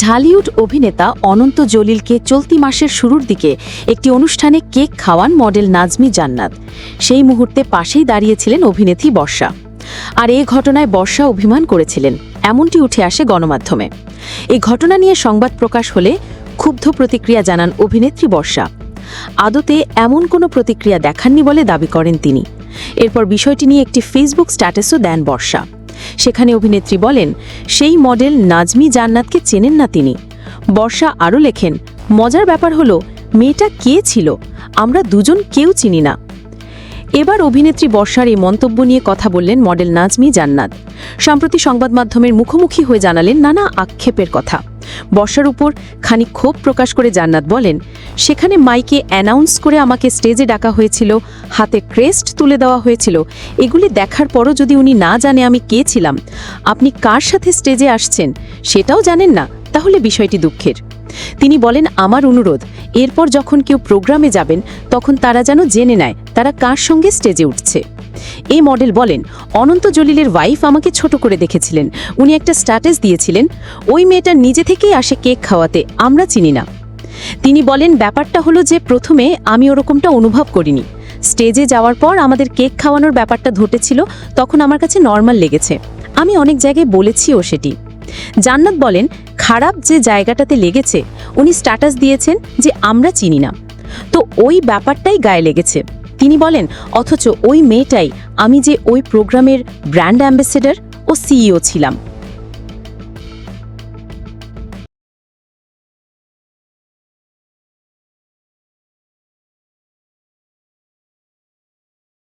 ঢালিউড অভিনেতা অনন্ত জলিলকে চলতি মাসের শুরুর দিকে একটি অনুষ্ঠানে কেক খাওয়ান মডেল নাজমি জান্নাত। সেই মুহূর্তে পাশেই দাঁড়িয়েছিলেন অভিনেত্রী বর্ষা। আর এই ঘটনায় বর্ষা অভিমান করেছিলেন, এমনটি উঠে আসে গণমাধ্যমে। এই ঘটনা নিয়ে সংবাদ প্রকাশ হলে ক্ষুব্ধ প্রতিক্রিয়া জানান অভিনেত্রী বর্ষা। আদতে এমন কোনো প্রতিক্রিয়া দেখাননি বলে দাবি করেন তিনি। এরপর বিষয়টি নিয়ে একটি ফেসবুক স্ট্যাটাসও দেন বর্ষা। সেখানে অভিনেত্রী বলেন, সেই মডেল নাজমি জান্নাতকে চেনেন না তিনি। বর্ষা আরও লেখেন, মজার ব্যাপার হলো মেয়েটা কে ছিল, আমরা দুজন কেউ চিনি না। এবার অভিনেত্রী বর্ষার এই মন্তব্য নিয়ে কথা বললেন মডেল নাজমি জান্নাত। সম্প্রতি সংবাদ মাধ্যমের মুখোমুখি হয়ে জানালেন নানা আক্ষেপের কথা। বর্ষার উপর খানিক ক্ষোভ প্রকাশ করে জান্নাত বলেন, সেখানে মাইকে অ্যানাউন্স করে আমাকে স্টেজে ডাকা হয়েছিল, হাতে ক্রেস্ট তুলে দেওয়া হয়েছিল। এগুলি দেখার পরও যদি উনি না জানে আমি কে ছিলাম, আপনি কার সাথে স্টেজে আসছেন সেটাও জানেন না, তাহলে বিষয়টি দুঃখের। তিনি বলেন, আমার অনুরোধ, এরপর যখন কেউ প্রোগ্রামে যাবেন তখন তারা যেন জেনে নেয় তারা কার সঙ্গে স্টেজে উঠছে। এই মডেল বলেন, অনন্ত জলিলের ওয়াইফ আমাকে ছোট করে দেখেছিলেন। উনি একটা স্ট্যাটাস দিয়েছিলেন, ওই মেয়েটা নিজে থেকেই আসে কেক খাওয়াতে, আমরা চিনি না। তিনি বলেন, ব্যাপারটা হলো যে প্রথমে আমি ওরকমটা অনুভব করিনি। স্টেজে যাওয়ার পর আমাদের কেক খাওয়ানোর ব্যাপারটা ঘটেছিল, তখন আমার কাছে নর্মাল লেগেছে। আমি অনেক জায়গায় বলেছিও সেটি। জান্নাত বলেন, খারাপ যে জায়গাটাতে লেগেছে, উনি স্ট্যাটাস দিয়েছেন যে আমরা চিনি না, তো ওই ব্যাপারটাই গায়ে লেগেছে। তিনি বলেন, অথচ ওই মেয়েটাই আমি যে ওই প্রোগ্রামের ব্র্যান্ড অ্যাম্বাসেডর ও সিইও ছিলাম।